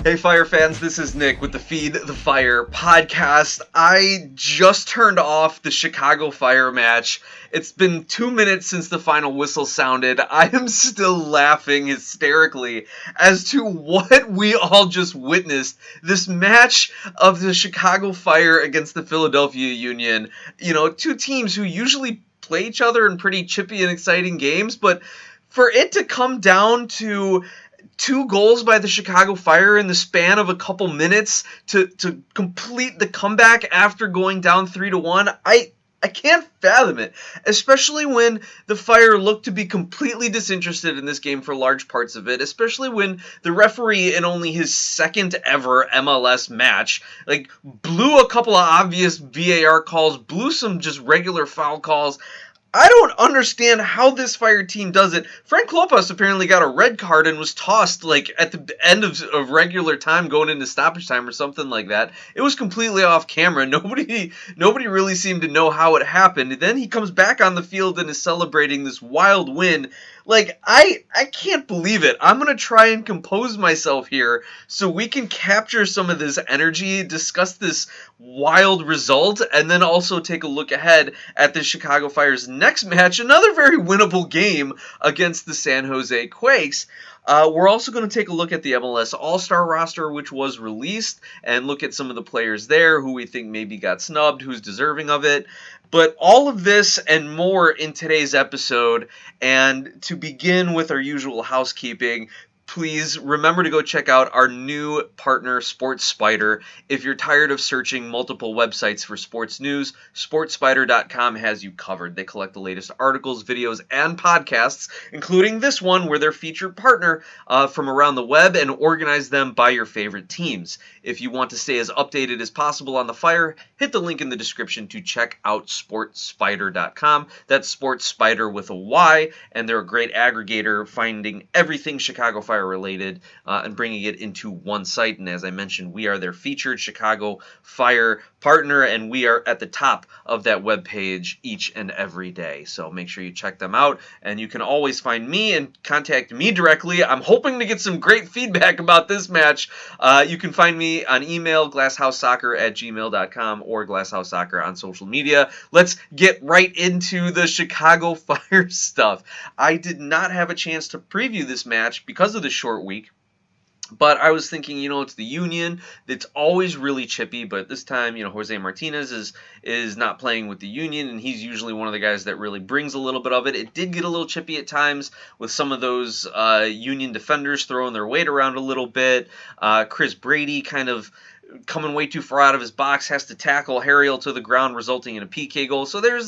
Hey Fire fans, this is Nick with the Feed the Fire podcast. I just turned off the Chicago Fire match. It's been 2 minutes since the final whistle sounded. I am still laughing hysterically as to what we all just witnessed. This match of the Chicago Fire against the Philadelphia Union. You know, two teams who usually play each other in pretty chippy and exciting games, but for it to come down to two goals by the Chicago Fire in the span of a couple minutes to complete the comeback after going down 3-1. I can't fathom it, especially when the Fire looked to be completely disinterested in this game for large parts of it, especially when the referee in only his second ever MLS match, blew a couple of obvious VAR calls, blew some just regular foul calls. I don't understand how this Fire team does it. Frank Lopez apparently got a red card and was tossed at the end of regular time going into stoppage time or something like that. It was completely off camera. Nobody really seemed to know how it happened. And then he comes back on the field and is celebrating this wild win. I can't believe it. I'm going to try and compose myself here so we can capture some of this energy, discuss this wild result, and then also take a look ahead at the Chicago Fire's next match, another very winnable game against the San Jose Quakes. We're also going to take a look at the MLS All-Star roster, which was released, and look at some of the players there who we think maybe got snubbed, who's deserving of it. But all of this and more in today's episode. And to begin with our usual housekeeping, please remember to go check out our new partner, Sports Spider. If you're tired of searching multiple websites for sports news, SportsSpider.com has you covered. They collect the latest articles, videos, and podcasts, including this one where they're featured partner from around the web, and organize them by your favorite teams. If you want to stay as updated as possible on the Fire, hit the link in the description to check out SportsSpider.com. That's Sports Spider with a Y, and they're a great aggregator finding everything Chicago Fire related and bringing it into one site. And as I mentioned, we are their featured Chicago Fire partner, and we are at the top of that webpage each and every day. So make sure you check them out, and you can always find me and contact me directly. I'm hoping to get some great feedback about this match. You can find me on email, glasshousesoccer@gmail.com, or glasshousesoccer on social media. Let's get right into the Chicago Fire stuff. I did not have a chance to preview this match because of the short week, but I was thinking, it's the Union. It's always really chippy, but this time, Jose Martinez is not playing with the Union, and he's usually one of the guys that really brings a little bit of it. It did get a little chippy at times with some of those Union defenders throwing their weight around a little bit. Chris Brady kind of coming way too far out of his box, has to tackle Harriel to the ground, resulting in a PK goal. So there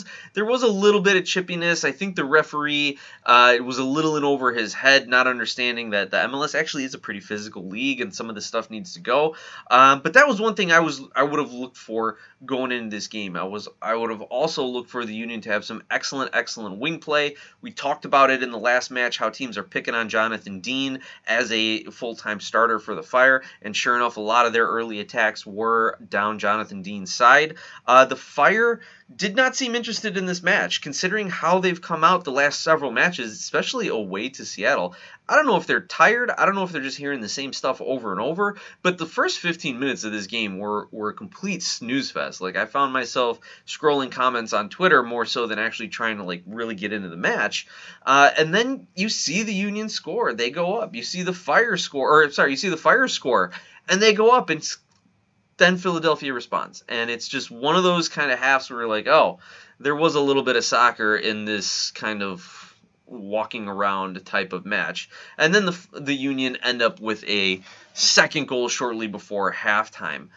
was a little bit of chippiness. I think the referee was a little in over his head, not understanding that the MLS actually is a pretty physical league and some of the stuff needs to go. But that was one thing I would have looked for going into this game. I would have also looked for the Union to have some excellent wing play. We talked about it in the last match, how teams are picking on Jonathan Dean as a full-time starter for the Fire, and sure enough, a lot of their early attacks were down Jonathan Dean's side. The Fire did not seem interested in this match, considering how they've come out the last several matches, especially away to Seattle. I don't know if they're tired. I don't know if they're just hearing the same stuff over and over, but the first 15 minutes of this game were a complete snooze fest. I found myself scrolling comments on Twitter more so than actually trying to really get into the match. And then you see the Union score. They go up. You see the Fire score, you see the Fire score, and they go up, and then Philadelphia responds. And it's just one of those kind of halves where you're there was a little bit of soccer in this kind of walking around type of match. And then the Union end up with a second goal shortly before halftime.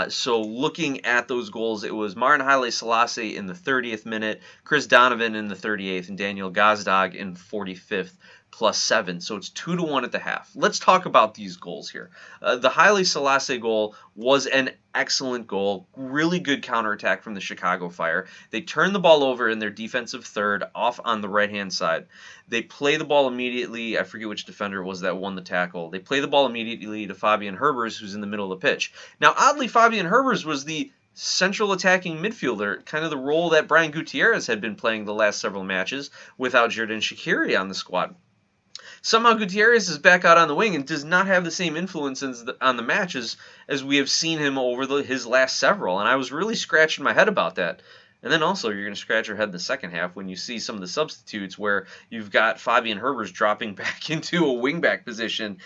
So looking at those goals, it was Marin Haile Selassie in the 30th minute, Chris Donovan in the 38th, and Daniel Gazdag in 45th. +7, so it's 2-1 at the half. Let's talk about these goals here. The Haile Selassie goal was an excellent goal, really good counterattack from the Chicago Fire. They turned the ball over in their defensive third off on the right-hand side. They play the ball immediately. I forget which defender it was that won the tackle. They play the ball immediately to Fabian Herbers, who's in the middle of the pitch. Now, oddly, Fabian Herbers was the central attacking midfielder, kind of the role that Brian Gutierrez had been playing the last several matches without Xherdan Shaqiri on the squad. somehow Gutierrez is back out on the wing and does not have the same influence on the match as we have seen him over his last several. And I was really scratching my head about that. And then also you're going to scratch your head in the second half when you see some of the substitutes where you've got Fabian Herbers dropping back into a wingback position.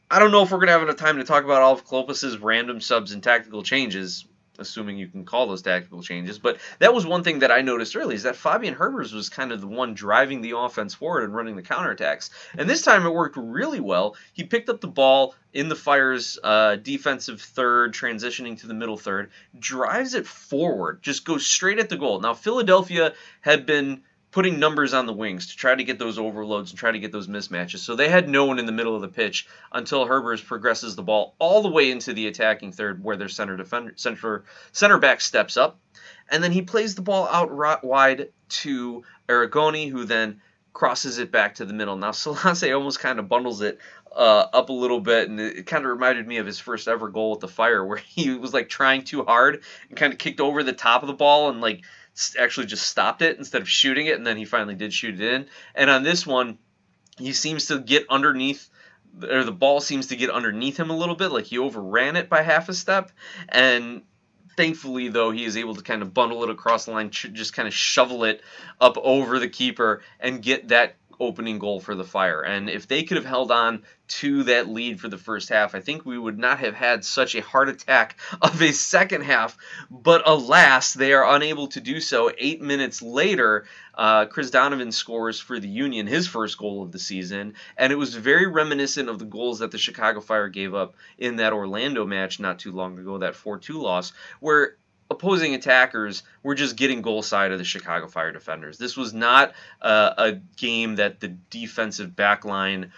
I don't know if we're going to have enough time to talk about all of Klopas's random subs and tactical changes, assuming you can call those tactical changes. But that was one thing that I noticed early, is that Fabian Herbers was kind of the one driving the offense forward and running the counterattacks. And this time it worked really well. He picked up the ball in the Fire's defensive third, transitioning to the middle third, drives it forward, just goes straight at the goal. Now, Philadelphia had been putting numbers on the wings to try to get those overloads and try to get those mismatches. So they had no one in the middle of the pitch until Herbers progresses the ball all the way into the attacking third where their center back steps up. And then he plays the ball out wide to Aragoni, who then crosses it back to the middle. Now, Salase almost kind of bundles it up a little bit, and it kind of reminded me of his first ever goal with the Fire, where he was like trying too hard and kind of kicked over the top of the ball and like actually just stopped it instead of shooting it, and then he finally did shoot it in. And on this one, he seems to get underneath, or the ball seems to get underneath him a little bit, like he overran it by half a step, and thankfully, though, he is able to kind of bundle it across the line, just kind of shovel it up over the keeper and get that opening goal for the Fire. And if they could have held on to that lead for the first half, I think we would not have had such a heart attack of a second half. But alas, they are unable to do so. 8 minutes later, Chris Donovan scores for the Union, his first goal of the season, and it was very reminiscent of the goals that the Chicago Fire gave up in that Orlando match not too long ago, that 4-2 loss, where opposing attackers were just getting goal side of the Chicago Fire defenders. This was not a game that the defensive back line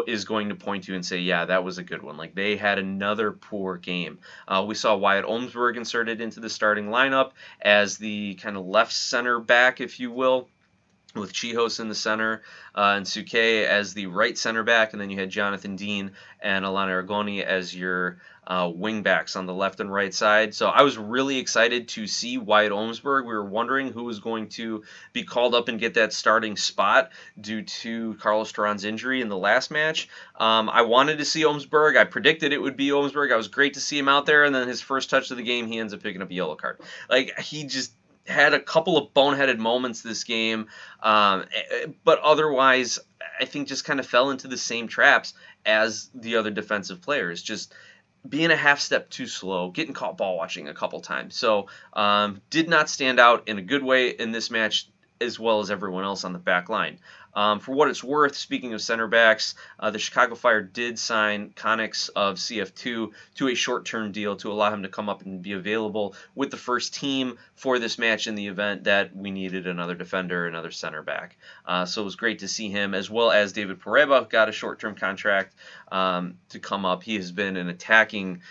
is going to point to and say, yeah, that was a good one. Like, they had another poor game. We saw Wyatt Olmsberg inserted into the starting lineup as the kind of left center back, if you will, with Chihos in the center and Suke as the right center back, and then you had Jonathan Dean and Alan Aragoni as your wing backs on the left and right side. So I was really excited to see Wyatt Olmsberg. We were wondering who was going to be called up and get that starting spot due to Carlos Duran's injury in the last match. I wanted to see Olmsberg. I predicted it would be Olmsberg. I was great to see him out there, and then his first touch of the game, he ends up picking up a yellow card. Like, he just had a couple of boneheaded moments this game, but otherwise, I think just kind of fell into the same traps as the other defensive players, just being a half step too slow, getting caught ball watching a couple times. So did not stand out in a good way in this match, as well as everyone else on the back line. For what it's worth, speaking of center backs, the Chicago Fire did sign Connex of CF2 to a short-term deal to allow him to come up and be available with the first team for this match in the event that we needed another defender, another center back. So it was great to see him, as well as David Poreba got a short-term contract to come up. He has been an attacking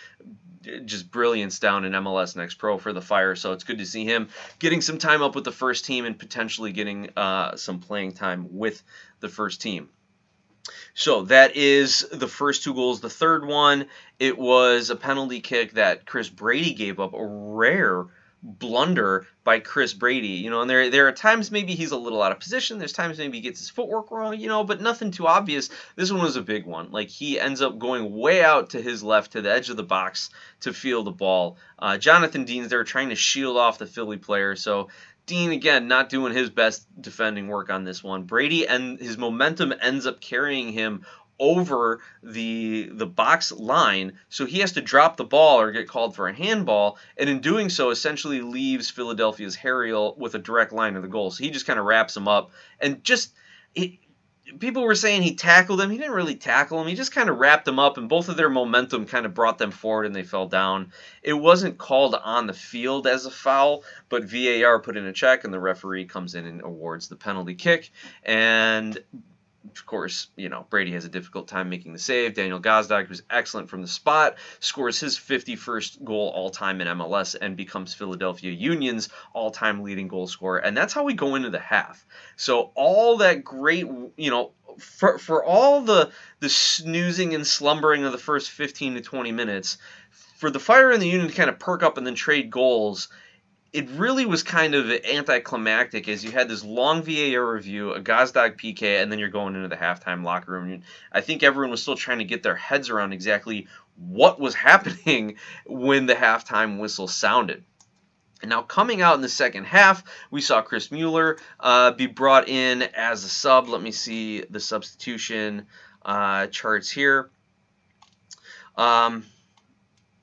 just brilliance down in MLS Next Pro for the Fire, so it's good to see him getting some time up with the first team and potentially getting some playing time with the first team. So that is the first two goals. The third one, it was a penalty kick that Chris Brady gave up, a rare blunder by Chris Brady, and there are times maybe he's a little out of position, there's times maybe he gets his footwork wrong, but nothing too obvious. This one was a big one. Like, he ends up going way out to his left to the edge of the box to field the ball. Jonathan Dean's there trying to shield off the Philly player, so Dean, again, not doing his best defending work on this one. Brady, and his momentum ends up carrying him over the box line, so he has to drop the ball or get called for a handball, and in doing so essentially leaves Philadelphia's Harriel with a direct line to the goal. So he just kind of wraps him up, and people were saying he tackled him. He didn't really tackle him. He just kind of wrapped him up, and both of their momentum kind of brought them forward, and they fell down. It wasn't called on the field as a foul, but VAR put in a check, and the referee comes in and awards the penalty kick. And of course, Brady has a difficult time making the save. Daniel Gazdag, who's excellent from the spot, scores his 51st goal all-time in MLS and becomes Philadelphia Union's all-time leading goal scorer. And that's how we go into the half. So all that great, for all the snoozing and slumbering of the first 15 to 20 minutes, for the Fire and the Union to kind of perk up and then trade goals, it really was kind of anticlimactic as you had this long VAR review, a Gazdag PK, and then you're going into the halftime locker room. I think everyone was still trying to get their heads around exactly what was happening when the halftime whistle sounded. And now coming out in the second half, we saw Chris Mueller be brought in as a sub. Let me see the substitution charts here.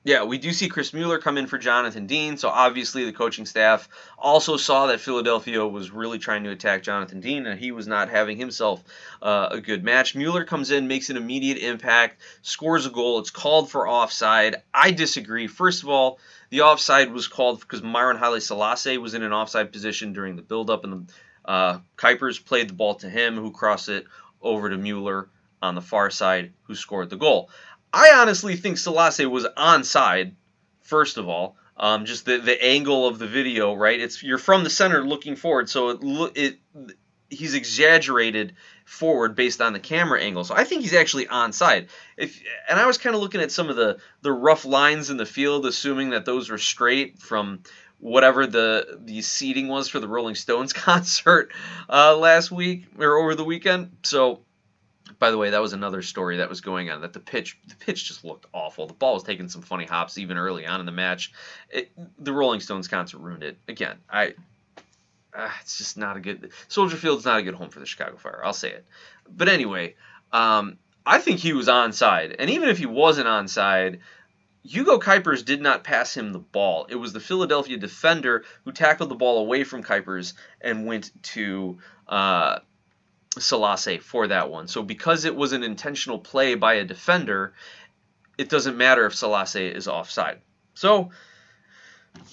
Yeah, we do see Chris Mueller come in for Jonathan Dean, so obviously the coaching staff also saw that Philadelphia was really trying to attack Jonathan Dean, and he was not having himself a good match. Mueller comes in, makes an immediate impact, scores a goal. It's called for offside. I disagree. First of all, the offside was called because Myron Haile Selassie was in an offside position during the build-up, and the Kuipers played the ball to him, who crossed it over to Mueller on the far side, who scored the goal. I honestly think Selassie was onside, first of all. Just the angle of the video, right? You're from the center looking forward, so he's exaggerated forward based on the camera angle. So I think he's actually onside. And I was kind of looking at some of the rough lines in the field, assuming that those were straight from whatever the seating was for the Rolling Stones concert last week or over the weekend. So, by the way, that was another story that was going on, that the pitch just looked awful. The ball was taking some funny hops even early on in the match. The Rolling Stones concert ruined it. Again, it's just not a good... Soldier Field's not a good home for the Chicago Fire. I'll say it. But anyway, I think he was onside. And even if he wasn't onside, Hugo Kuipers did not pass him the ball. It was the Philadelphia defender who tackled the ball away from Kuipers and went to... Selassie for that one. So because it was an intentional play by a defender, it doesn't matter if Selassie is offside. So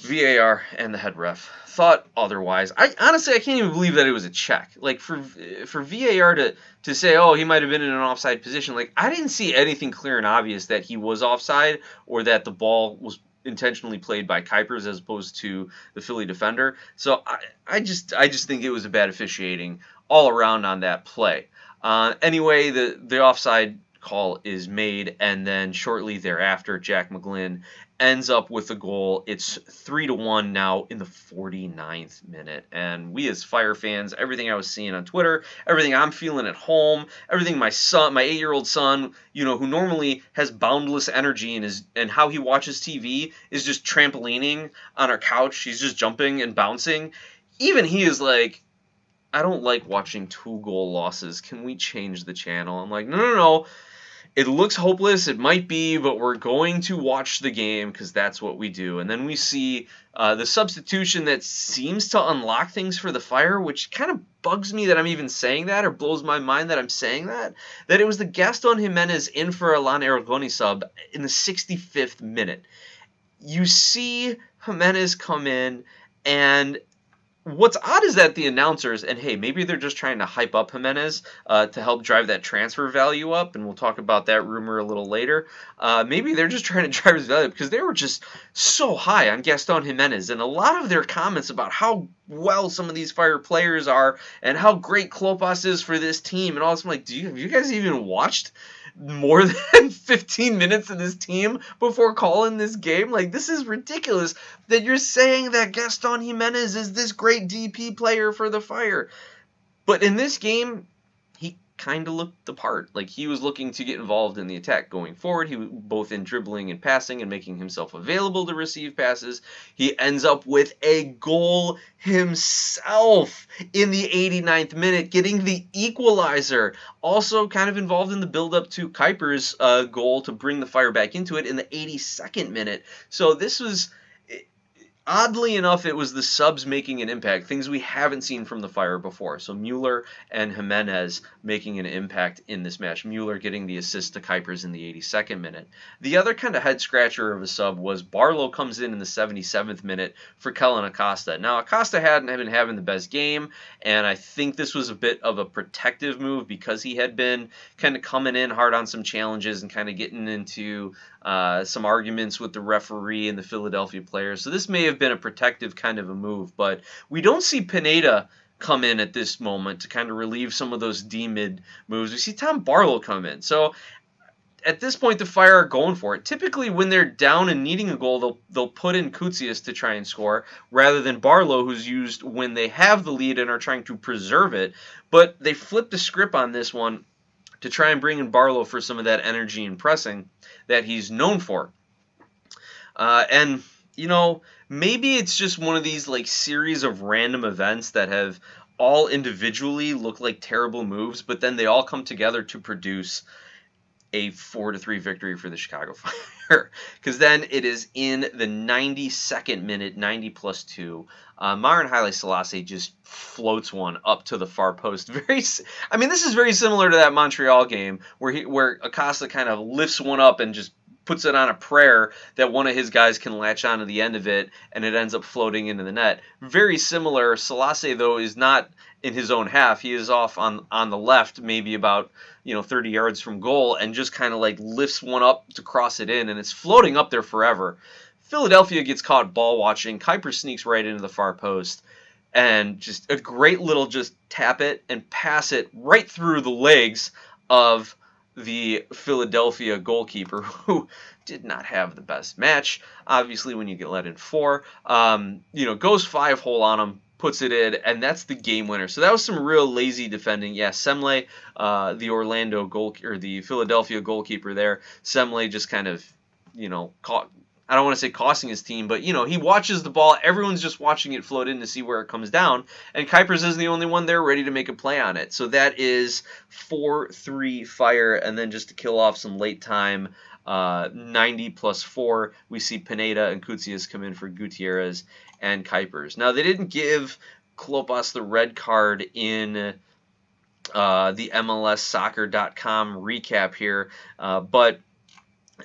VAR and the head ref thought otherwise. I can't even believe that it was a check. Like for VAR to say, oh, he might have been in an offside position, like I didn't see anything clear and obvious that he was offside or that the ball was intentionally played by Kuipers as opposed to the Philly defender. So I just think it was a bad officiating all around on that play. Anyway, the offside call is made, and then shortly thereafter, Jack McGlynn ends up with a goal. It's 3-1 now in the 49th minute. And we as Fire fans, everything I was seeing on Twitter, everything I'm feeling at home, everything my 8-year-old son, who normally has boundless energy and how he watches TV is just trampolining on our couch. He's just jumping and bouncing. Even he is like, I don't like watching 2-goal losses. Can we change the channel? I'm like, no. It looks hopeless. It might be, but we're going to watch the game because that's what we do. And then we see the substitution that seems to unlock things for the Fire, which kind of bugs me that I'm even saying that, or blows my mind that I'm saying that it was the Gaston Jimenez in for Alan Aragoni sub in the 65th minute. You see Jimenez come in, and what's odd is that the announcers, and hey, maybe they're just trying to hype up Jimenez to help drive that transfer value up, and we'll talk about that rumor a little later. Maybe they're just trying to drive his value up because they were just so high on Gaston Jimenez, and a lot of their comments about how well some of these Fire players are and how great Klopas is for this team and all this. I'm like, have you guys even watched more than 15 minutes of this team before calling this game? Like, this is ridiculous that you're saying that Gaston Jimenez is this great DP player for the Fire. But in this game, he kind of looked the part. Like, he was looking to get involved in the attack going forward. He was both in dribbling and passing and making himself available to receive passes. He ends up with a goal himself in the 89th minute, getting the equalizer. Also kind of involved in the build-up to Kuipers' goal to bring the Fire back into it in the 82nd minute. So this was... Oddly enough, it was the subs making an impact, things we haven't seen from the Fire before. So Mueller and Jimenez making an impact in this match. Mueller getting the assist to Kuipers in the 82nd minute. The other kind of head-scratcher of a sub was Barlow comes in the 77th minute for Kellen Acosta. Now, Acosta hadn't been having the best game, and I think this was a bit of a protective move because he had been kind of coming in hard on some challenges and kind of getting into some arguments with the referee and the Philadelphia players. So this may have been a protective kind of a move, but we don't see Pineda come in at this moment to kind of relieve some of those D-mid moves. We see Tom Barlow come in. So at this point, the Fire are going for it. Typically, when they're down and needing a goal, they'll put in Kutsias to try and score, rather than Barlow, who's used when they have the lead and are trying to preserve it. But they flipped the script on this one to try and bring in Barlow for some of that energy and pressing that he's known for. And maybe it's just one of these like series of random events that have all individually look like terrible moves, but then they all come together to produce a 4-3 victory for the Chicago Fire. Because then it is in the 92nd minute, 90 plus 2. Marin Haile Selassie just floats one up to the far post. This is very similar to that Montreal game where Acosta kind of lifts one up and just puts it on a prayer that one of his guys can latch onto the end of it, and it ends up floating into the net. Very similar. Selassie, though, is not in his own half. He is off on the left, maybe about 30 yards from goal, and just kind of like lifts one up to cross it in, and it's floating up there forever. Philadelphia gets caught ball watching. Kuiper sneaks right into the far post, and just a great little just tap it and pass it right through the legs of the Philadelphia goalkeeper, who did not have the best match. Obviously, when you get let in 4, goes 5-hole on him, puts it in, and that's the game winner. So that was some real lazy defending. Yeah, Semle, the Philadelphia goalkeeper there, Semle just kind of, caught. I don't want to say costing his team, but he watches the ball. Everyone's just watching it float in to see where it comes down, and Kuipers is the only one there ready to make a play on it. So that is 4-3 Fire, and then just to kill off some late time, 90 plus 4, we see Pineda and Kutsias come in for Gutierrez and Kuipers. Now, they didn't give Klopas the red card in the MLSsoccer.com recap here, but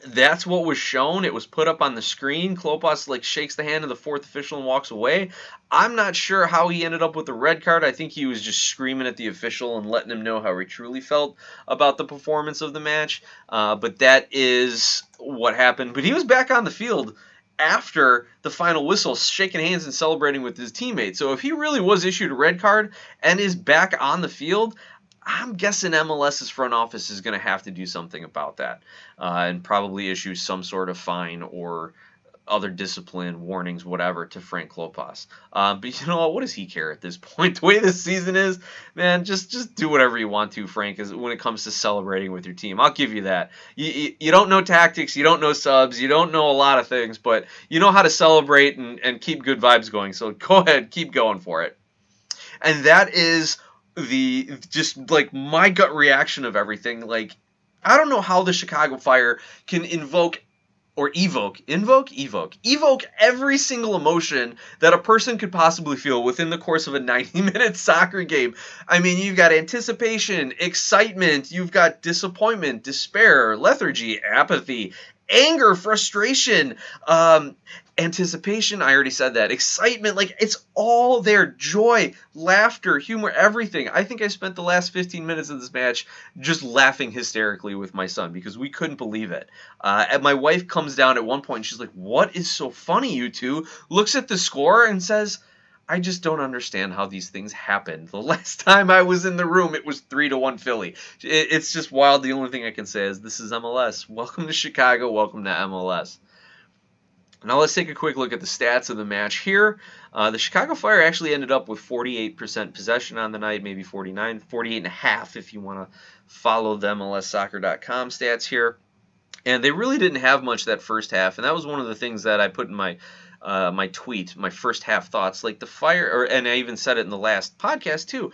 that's what was shown. It was put up on the screen. Klopas shakes the hand of the fourth official and walks away. I'm not sure how he ended up with the red card. I think he was just screaming at the official and letting him know how he truly felt about the performance of the match. But that is what happened. But he was back on the field after the final whistle, shaking hands and celebrating with his teammates. So if he really was issued a red card and is back on the field, I'm guessing MLS's front office is going to have to do something about that and probably issue some sort of fine or other discipline, warnings, whatever, to Frank Klopas. But you know what? What does he care at this point? The way this season is, man, just do whatever you want to, Frank, when it comes to celebrating with your team. I'll give you that. You don't know tactics, you don't know subs, you don't know a lot of things, but you know how to celebrate and keep good vibes going. So go ahead, keep going for it. And that is my gut reaction of everything. I don't know how the Chicago Fire can evoke every single emotion that a person could possibly feel within the course of a 90-minute soccer game. I mean, you've got anticipation, excitement, you've got disappointment, despair, lethargy, apathy, anger, frustration, anticipation, I already said that. Excitement, it's all there. Joy, laughter, humor, everything. I think I spent the last 15 minutes of this match just laughing hysterically with my son because we couldn't believe it. And my wife comes down at one point and she's like, "What is so funny, you two?" Looks at the score and says, "I just don't understand how these things happen. The last time I was in the room, it was 3-1 Philly." It's just wild. The only thing I can say is this is MLS. Welcome to Chicago. Welcome to MLS. Now let's take a quick look at the stats of the match here. The Chicago Fire actually ended up with 48% possession on the night, maybe 49, 48.5 if you want to follow the MLSsoccer.com stats here. And they really didn't have much that first half, and that was one of the things that I put in my tweet, my first half thoughts. The Fire, and I even said it in the last podcast too,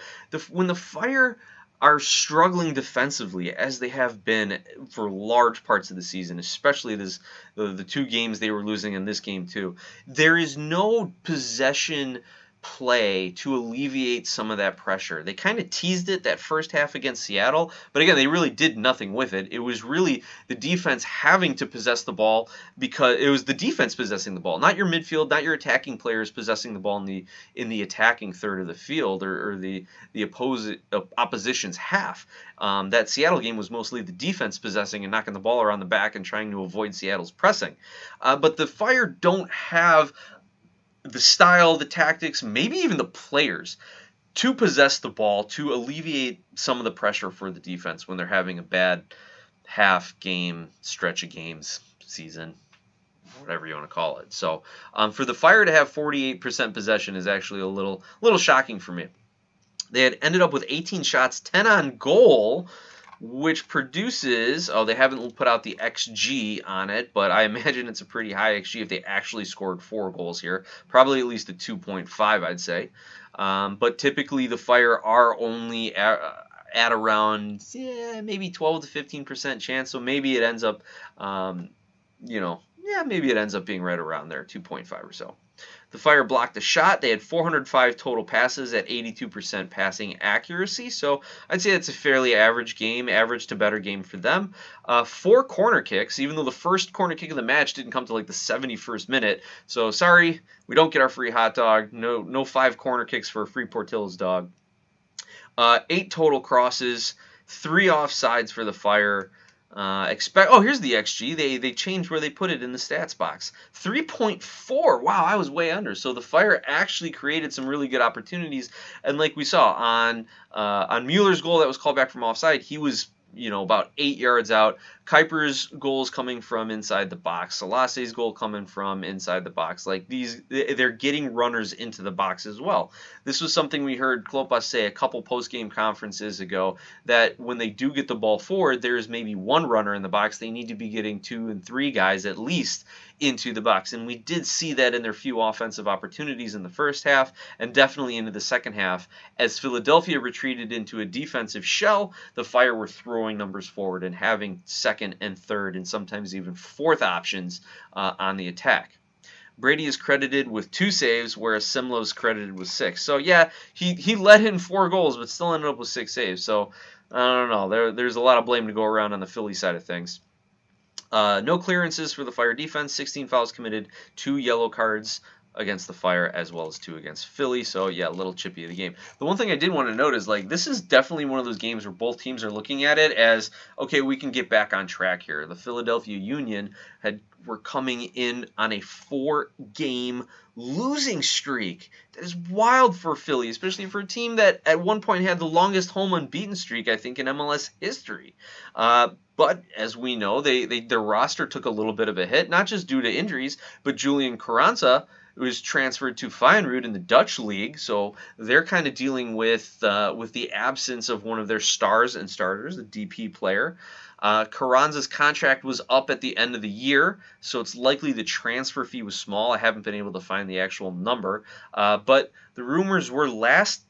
when the Fire are struggling defensively, as they have been for large parts of the season, especially the 2 games they were losing in this game too, there is no possession play to alleviate some of that pressure. They kind of teased it that first half against Seattle, but again, they really did nothing with it. It was really the defense having to possess the ball because it was the defense possessing the ball, not your midfield, not your attacking players possessing the ball in the attacking third of the field or the opposition's half. That Seattle game was mostly the defense possessing and knocking the ball around the back and trying to avoid Seattle's pressing. But the Fire don't have the style, the tactics, maybe even the players to possess the ball, to alleviate some of the pressure for the defense when they're having a bad half game stretch of games season, whatever you want to call it. So for the Fire to have 48% possession is actually a little shocking for me. They had ended up with 18 shots, 10 on goal, which produces, they haven't put out the XG on it, but I imagine it's a pretty high XG if they actually scored 4 goals here. Probably at least a 2.5, I'd say. But typically the Fire are only at around maybe 12 to 15% chance, so maybe it ends up, maybe it ends up being right around there, 2.5 or so. The Fire blocked a shot. They had 405 total passes at 82% passing accuracy. So I'd say that's a fairly average game, average to better game for them. 4 corner kicks, even though the first corner kick of the match didn't come to like the 71st minute. So sorry, we don't get our free hot dog. No 5 corner kicks for a free Portillo's dog. 8 total crosses, 3 offsides for the Fire. Here's the XG. They changed where they put it in the stats box. 3.4. Wow, I was way under. So the Fire actually created some really good opportunities, and like we saw on Mueller's goal that was called back from offside, he was about 8 yards out. Kuiper's goals coming from inside the box. Salase's goal coming from inside the box. Like they're getting runners into the box as well. This was something we heard Klopas say a couple post-game conferences ago, that when they do get the ball forward, there's maybe 1 runner in the box. They need to be getting 2 and 3 guys at least into the box. And we did see that in their few offensive opportunities in the first half, and definitely into the second half. As Philadelphia retreated into a defensive shell, the Fire were throwing numbers forward and having second and third and sometimes even fourth options on the attack. Brady is credited with 2 saves, whereas Simlo is credited with 6. So yeah, he let in 4 goals, but still ended up with 6 saves. So I don't know. There's a lot of blame to go around on the Philly side of things. No clearances for the Fire defense. 16 fouls committed, 2 yellow cards against the Fire, as well as 2 against Philly. So yeah, a little chippy of the game. The one thing I did want to note is, like, this is definitely one of those games where both teams are looking at it as, okay, we can get back on track here. The Philadelphia Union were coming in on a 4-game losing streak. That is wild for Philly, especially for a team that at one point had the longest home unbeaten streak, I think, in MLS history. But as we know, their roster took a little bit of a hit, not just due to injuries, but Julian Carranza was transferred to Feyenoord in the Dutch league, so they're kind of dealing with the absence of one of their stars and starters, the DP player. Carranza's contract was up at the end of the year, so it's likely the transfer fee was small. I haven't been able to find the actual number, but the rumors were last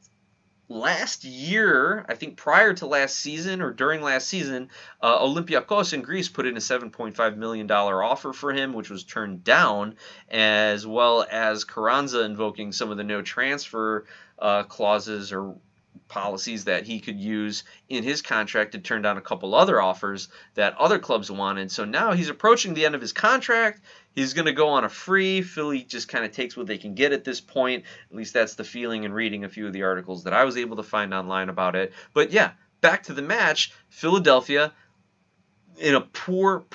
year, I think prior to last season or during last season, Olympiakos in Greece put in a $7.5 million offer for him, which was turned down, as well as Carranza invoking some of the no transfer clauses or policies that he could use in his contract to turn down a couple other offers that other clubs wanted. So now he's approaching the end of his contract. He's going to go on a free. Philly just kind of takes what they can get at this point. At least that's the feeling in reading a few of the articles that I was able to find online about it. But yeah, back to the match. Philadelphia in a poor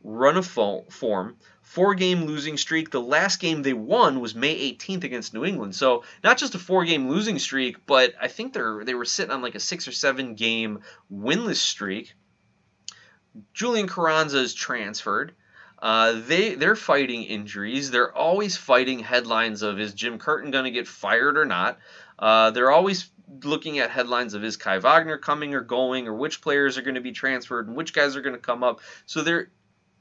run of form. 4-game losing streak. The last game they won was May 18th against New England. So not just a 4-game losing streak, but I think they were sitting on like a 6 or 7 game winless streak. Julian Carranza is transferred. They're fighting injuries. They're always fighting headlines of, is Jim Curtin going to get fired or not? They're always looking at headlines of, is Kai Wagner coming or going, or which players are going to be transferred and which guys are going to come up. So they're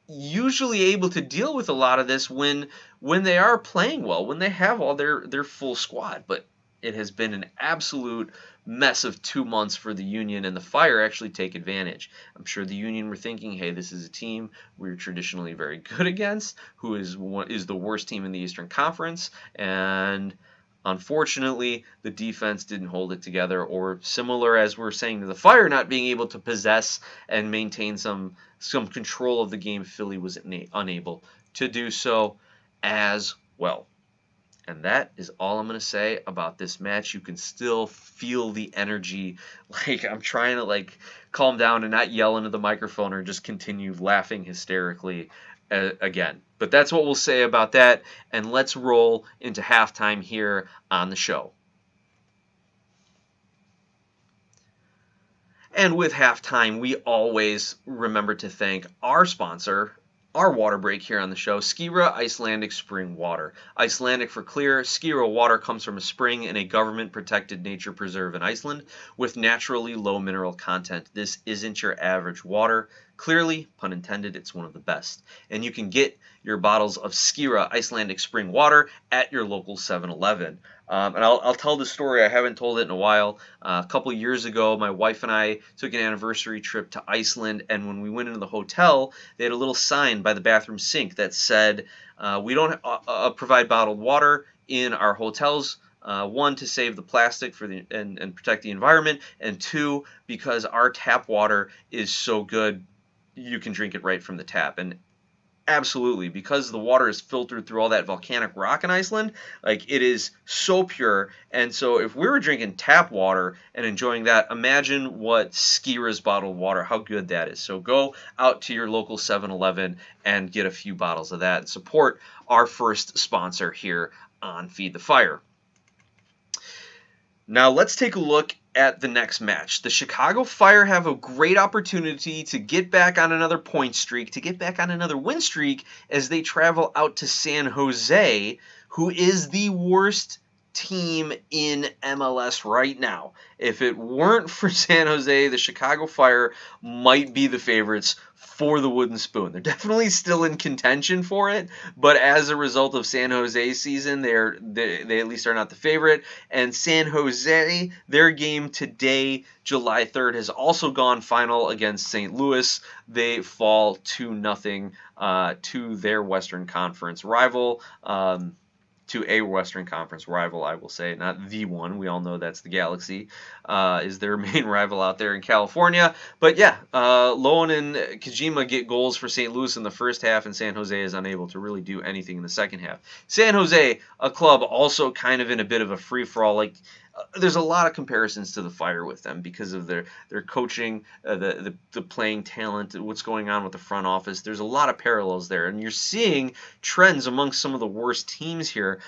usually able to deal with a lot of this when they are playing well, when they have all their full squad. But it has been an absolute mess of 2 months for the Union, and the Fire actually take advantage. I'm sure the Union were thinking, hey, this is a team we're traditionally very good against, who is the worst team in the Eastern Conference, and unfortunately, the defense didn't hold it together, or similar as we're saying to the Fire not being able to possess and maintain some control of the game, Philly was unable to do so as well. And that is all I'm going to say about this match. You can still feel the energy. Like, I'm trying to calm down and not yell into the microphone or just continue laughing hysterically again. But that's what we'll say about that. And let's roll into halftime here on the show. And with halftime, we always remember to thank our sponsor, our water break here on the show, Skira Icelandic Spring Water. Icelandic for clear, Skira water comes from a spring in a government-protected nature preserve in Iceland with naturally low mineral content. This isn't your average water. Clearly, pun intended, it's one of the best. And you can get your bottles of Skira Icelandic Spring Water at your local 7-Eleven. And I'll tell the story. I haven't told it in a while. A couple years ago, my wife and I took an anniversary trip to Iceland, and when we went into the hotel, they had a little sign by the bathroom sink that said, we don't provide bottled water in our hotels. One, to save the plastic and protect the environment, and two, because our tap water is so good, you can drink it right from the tap. And absolutely, because the water is filtered through all that volcanic rock in Iceland, like it is so pure. And so if we were drinking tap water and enjoying that, imagine what Skira's bottled water, how good that is. So go out to your local 7-Eleven and get a few bottles of that and support our first sponsor here on Feed the Fire. Now let's take a look at the next match. The Chicago Fire have a great opportunity to get back on another point streak, to get back on another win streak as they travel out to San Jose, who is the worst team in MLS right now. If it weren't for San Jose, the Chicago Fire might be the favorites for the wooden spoon. They're definitely still in contention for it, but as a result of San Jose's season, they at least are not the favorite. And San Jose, their game today, July 3rd, has also gone final against St. Louis. They fall 2-0 to their Western Conference rival. To a Western Conference rival, I will say, not the one. We all know that's the Galaxy, is their main rival out there in California. But yeah, Loan and Kajima get goals for St. Louis in the first half, and San Jose is unable to really do anything in the second half. San Jose, a club also kind of in a bit of a free-for-all, like there's a lot of comparisons to the Fire with them because of their coaching, the playing talent, what's going on with the front office. There's a lot of parallels there, and you're seeing trends amongst some of the worst teams here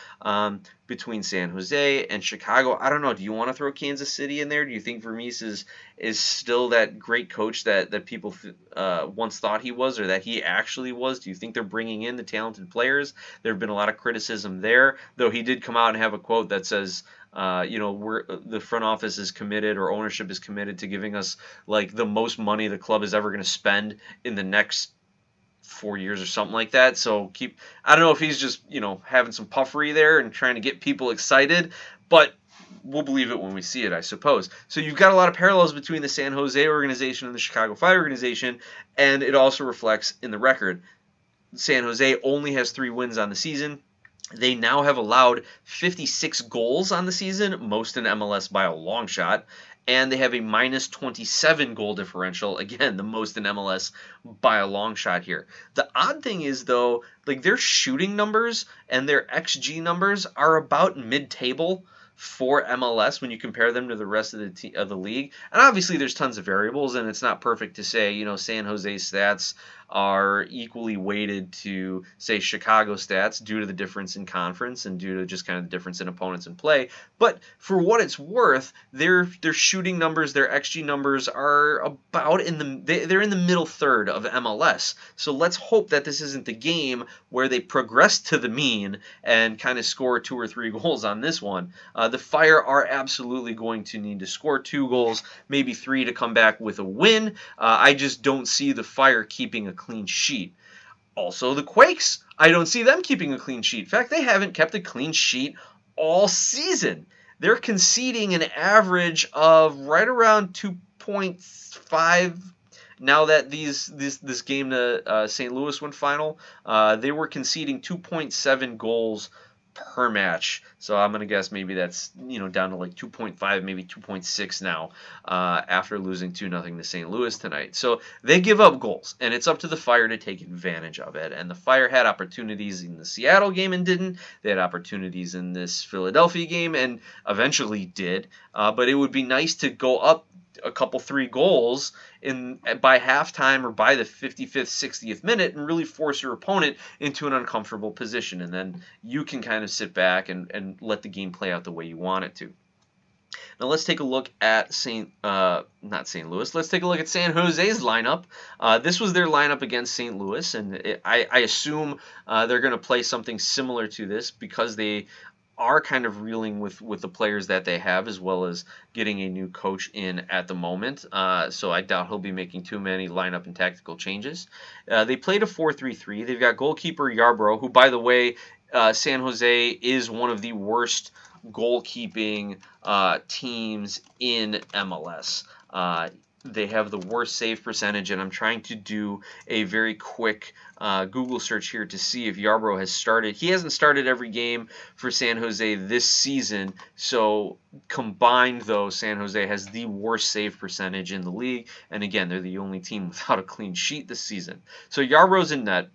between San Jose and Chicago. I don't know. Do you want to throw Kansas City in there? Do you think Vermees is still that great coach that people once thought he was, or that he actually was? Do you think they're bringing in the talented players? There have been a lot of criticism there, though he did come out and have a quote that says, the front office is committed, or ownership is committed to giving us like the most money the club is ever going to spend in the next 4 years or something like that. So I don't know if he's just, having some puffery there and trying to get people excited, but we'll believe it when we see it, I suppose. So you've got a lot of parallels between the San Jose organization and the Chicago Fire organization, and it also reflects in the record. San Jose only has 3 wins on the season. They now have allowed 56 goals on the season, most in MLS by a long shot, and they have a minus 27 goal differential, again, the most in MLS by a long shot here. The odd thing is, though, like their shooting numbers and their XG numbers are about mid-table for MLS when you compare them to the rest of the league. And obviously there's tons of variables, and it's not perfect to say, San Jose's stats are equally weighted to, say, Chicago stats due to the difference in conference and due to just kind of the difference in opponents in play. But for what it's worth, their shooting numbers, their XG numbers are about they're in the middle third of MLS. So let's hope that this isn't the game where they progress to the mean and kind of score 2 or 3 goals on this one. The Fire are absolutely going to need to score 2 goals, maybe 3 to come back with a win. I just don't see the Fire keeping a clean sheet. Also, the Quakes, I don't see them keeping a clean sheet. In fact, they haven't kept a clean sheet all season. They're conceding an average of right around 2.5. Now that this game to St. Louis went final, they were conceding 2.7 goals per match. So I'm going to guess maybe that's down to like 2.5, maybe 2.6 now after losing 2-0 to St. Louis tonight. So they give up goals, and it's up to the Fire to take advantage of it. And the Fire had opportunities in the Seattle game and didn't. They had opportunities in this Philadelphia game and eventually did. But it would be nice to go up a couple 3 goals by halftime or by the 55th, 60th minute and really force your opponent into an uncomfortable position. And then you can kind of sit back and let the game play out the way you want it to. Now let's take a look at not St. Louis. Let's take a look at San Jose's lineup. This was their lineup against St. Louis, and I assume they're going to play something similar to this because they are kind of reeling with the players that they have, as well as getting a new coach in at the moment. So I doubt he'll be making too many lineup and tactical changes. They played a 4-3-3. They've got goalkeeper Yarbrough, who, by the way, San Jose is one of the worst goalkeeping teams in MLS. They have the worst save percentage, and I'm trying to do a very quick Google search here to see if Yarbrough has started. He hasn't started every game for San Jose this season, so combined, though, San Jose has the worst save percentage in the league, and again, they're the only team without a clean sheet this season. So Yarbrough's in net.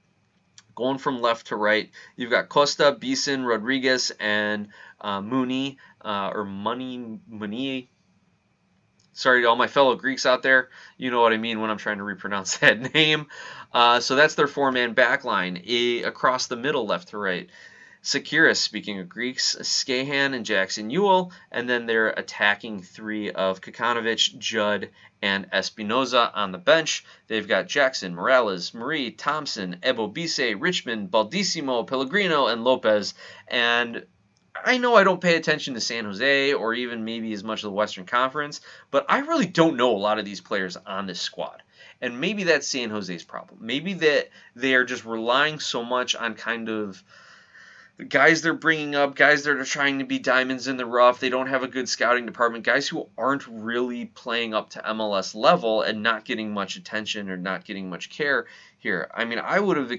Going from left to right, you've got Costa, Beeson, Rodriguez, and Mooney, or Money. Sorry to all my fellow Greeks out there. You know what I mean when I'm trying to repronounce that name. So that's their four-man back line. Across the middle, left to right, Sakiris, speaking of Greeks, Skahan and Jackson Ewell, and then their attacking three of Kokanovic, Judd, and Espinoza on the bench. They've got Jackson, Morales, Marie, Thompson, Ebobisse, Richmond, Baldissimo, Pellegrino, and Lopez. And I know I don't pay attention to San Jose or even maybe as much of the Western Conference, but I really don't know a lot of these players on this squad. And maybe that's San Jose's problem. Maybe that they are just relying so much on kind of the guys they're bringing up, guys that are trying to be diamonds in the rough. They don't have a good scouting department, guys who aren't really playing up to MLS level and not getting much attention or not getting much care here. I mean, I would have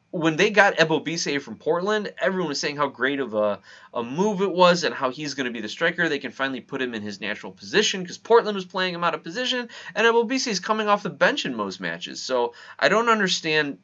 when they got Ebobisse from Portland, everyone was saying how great of a move it was and how he's going to be the striker. They can finally put him in his natural position because Portland was playing him out of position, and Ebobisse is coming off the bench in most matches. So I don't understand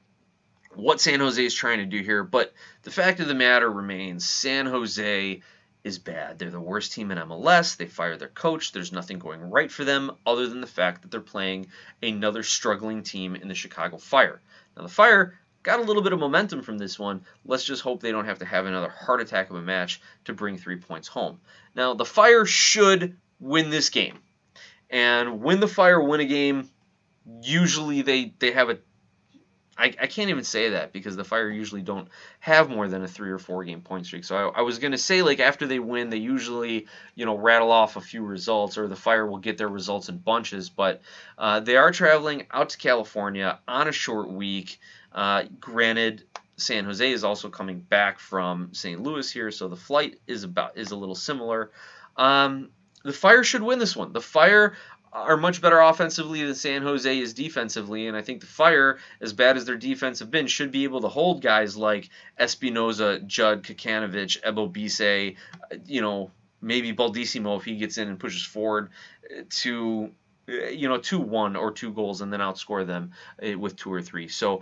what San Jose is trying to do here, but the fact of the matter remains San Jose is bad. They're the worst team in MLS. They fired their coach. There's nothing going right for them other than the fact that they're playing another struggling team in the Chicago Fire. Now, the Fire got a little bit of momentum from this one. Let's just hope they don't have to have another heart attack of a match to bring 3 points home. Now, the Fire should win this game. And when the Fire win a game, usually they have a I can't even say that because the Fire usually don't have more than a 3 or 4 game point streak. So I was going to say, like, after they win, they usually, rattle off a few results, or the Fire will get their results in bunches. But they are traveling out to California on a short week. Granted, San Jose is also coming back from St. Louis here, so the flight is a little similar. The Fire should win this one. The Fire are much better offensively than San Jose is defensively, and I think the Fire, as bad as their defense have been, should be able to hold guys like Espinoza, Judd, Kokanovic, Ebobisse, maybe Baldissimo if he gets in and pushes forward to 2-1 or 2 goals and then outscore them with 2 or 3. So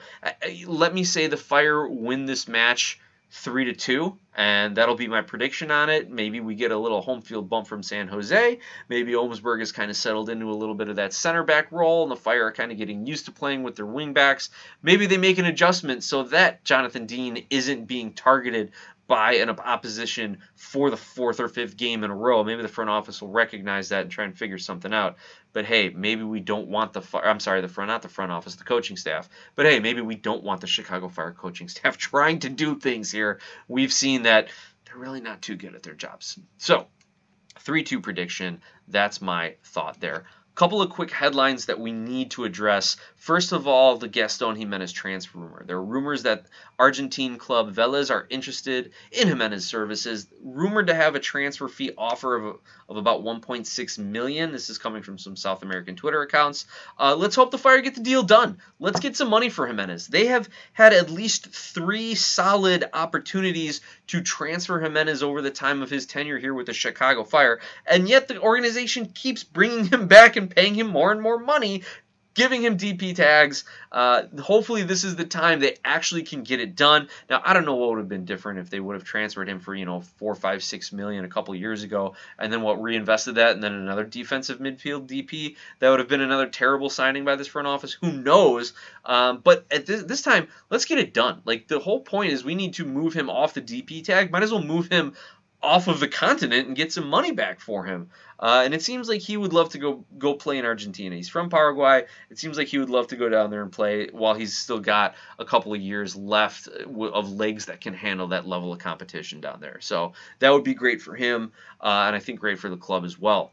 let me say the Fire win this match 3-2, and that'll be my prediction on it. Maybe we get a little home field bump from San Jose. Maybe Olmsberg has kind of settled into a little bit of that center back role, and the Fire are kind of getting used to playing with their wing backs. Maybe they make an adjustment so that Jonathan Dean isn't being targeted by an opposition for the 4th or 5th game in a row. Maybe the front office will recognize that and try and figure something out. But hey, maybe we don't want the front office, the coaching staff. But hey, maybe we don't want the Chicago Fire coaching staff trying to do things here. We've seen that they're really not too good at their jobs. So, 3-2 prediction. That's my thought there. Couple of quick headlines that we need to address. First of all, the Gaston Jimenez transfer rumor. There are rumors that Argentine club Vélez are interested in Jimenez services, rumored to have a transfer fee offer of about $1.6 million. This is coming from some South American Twitter accounts. Let's hope the Fire get the deal done. Let's get some money for Jimenez. They have had at least 3 solid opportunities to transfer Jimenez over the time of his tenure here with the Chicago Fire, and yet the organization keeps bringing him back and paying him more and more money, giving him DP tags. Hopefully this is the time they actually can get it done. Now, I don't know what would have been different if they would have transferred him for, $4, $5, $6 million a couple years ago, and then reinvested that, and then another defensive midfield DP. That would have been another terrible signing by this front office. Who knows? But at this time, let's get it done. Like, the whole point is we need to move him off the DP tag. Might as well move him off of the continent and get some money back for him. And it seems like he would love to go play in Argentina. He's from Paraguay. It seems like he would love to go down there and play while he's still got a couple of years left of legs that can handle that level of competition down there. So that would be great for him, and I think great for the club as well.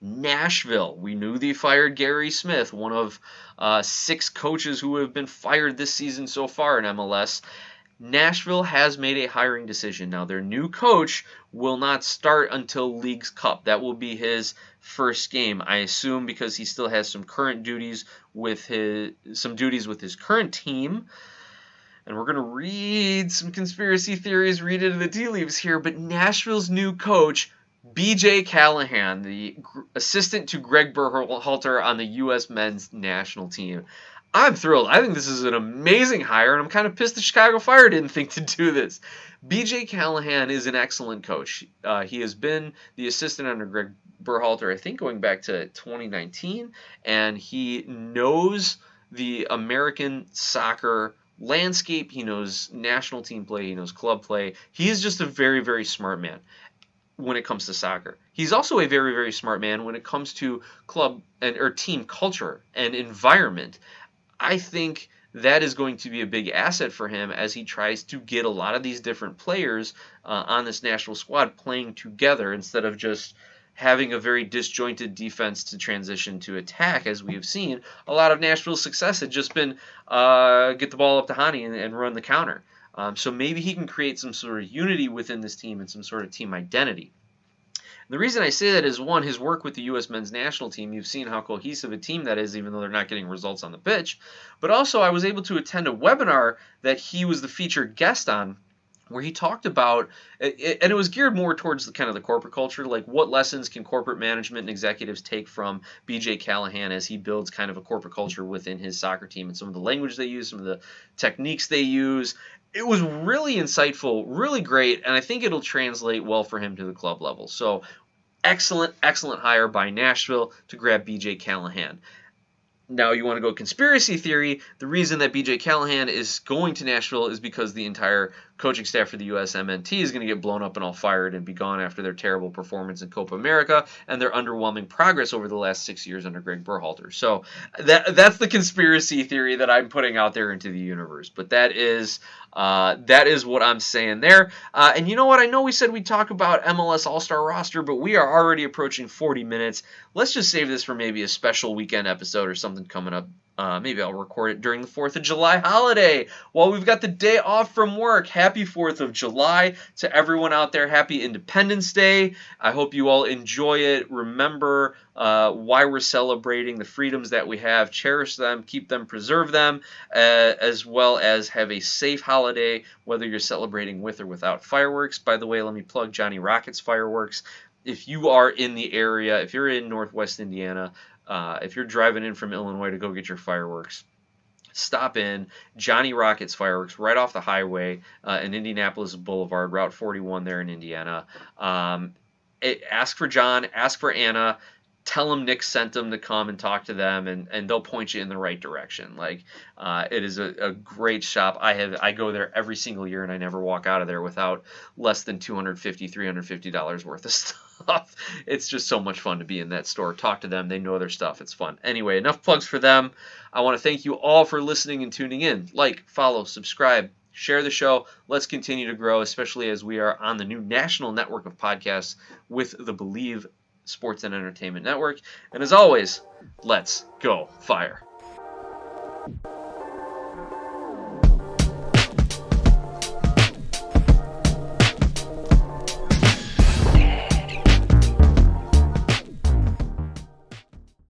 Nashville. We knew they fired Gary Smith, one of 6 coaches who have been fired this season so far in MLS. Nashville has made a hiring decision. Now, their new coach will not start until League's Cup. That will be his first game, I assume, because he still has some duties with his current team. And we're going to read some conspiracy theories, read into the tea leaves here, but Nashville's new coach, B.J. Callahan, the assistant to Greg Berhalter on the U.S. men's national team. I'm thrilled. I think this is an amazing hire, and I'm kind of pissed the Chicago Fire didn't think to do this. B.J. Callahan is an excellent coach. He has been the assistant under Greg Berhalter, I think, going back to 2019, and he knows the American soccer landscape. He knows national team play. He knows club play. He is just a very, very smart man when it comes to soccer. He's also a very, very smart man when it comes to club or team culture and environment. I think that is going to be a big asset for him as he tries to get a lot of these different players on this national squad playing together instead of just having a very disjointed defense to transition to attack, as we have seen. A lot of Nashville's success had just been get the ball up to Hani and run the counter. So maybe he can create some sort of unity within this team and some sort of team identity. The reason I say that is, one, his work with the U.S. men's national team. You've seen how cohesive a team that is, even though they're not getting results on the pitch. But also, I was able to attend a webinar that he was the featured guest on, where he talked about, and it was geared more towards the kind of the corporate culture, like what lessons can corporate management and executives take from B.J. Callahan as he builds kind of a corporate culture within his soccer team and some of the language they use, some of the techniques they use. It was really insightful, really great, and I think it'll translate well for him to the club level. So excellent, excellent hire by Nashville to grab B.J. Callahan. Now, you want to go conspiracy theory, the reason that B.J. Callahan is going to Nashville is because the entire coaching staff for the USMNT is going to get blown up and all fired and be gone after their terrible performance in Copa America and their underwhelming progress over the last 6 years under Greg Berhalter. So that's the conspiracy theory that I'm putting out there into the universe. But that is what I'm saying there. And you know what? I know we said we'd talk about MLS All-Star roster, but we are already approaching 40 minutes. Let's just save this for maybe a special weekend episode or something coming up. Maybe I'll record it during the 4th of July holiday while we've got the day off from work. Happy 4th of July to everyone out there. Happy Independence Day. I hope you all enjoy it. Remember why we're celebrating the freedoms that we have. Cherish them, keep them, preserve them, as well as have a safe holiday, whether you're celebrating with or without fireworks. By the way, let me plug Johnny Rockets Fireworks. If you are in the area, if you're in Northwest Indiana, if you're driving in from Illinois to go get your fireworks, stop in Johnny Rockets Fireworks right off the highway in Indianapolis Boulevard, Route 41 there in Indiana. Ask for John, ask for Anna. Tell them Nick sent them to come and talk to them, and they'll point you in the right direction. Like, it is a great shop. I go there every single year, and I never walk out of there without less than $250, $350 worth of stuff. It's just so much fun to be in that store. Talk to them. They know their stuff. It's fun. Anyway, enough plugs for them. I want to thank you all for listening and tuning in. Like, follow, subscribe, share the show. Let's continue to grow, especially as we are on the new national network of podcasts with the Believe Sports and Entertainment Network. And as always, let's go Fire.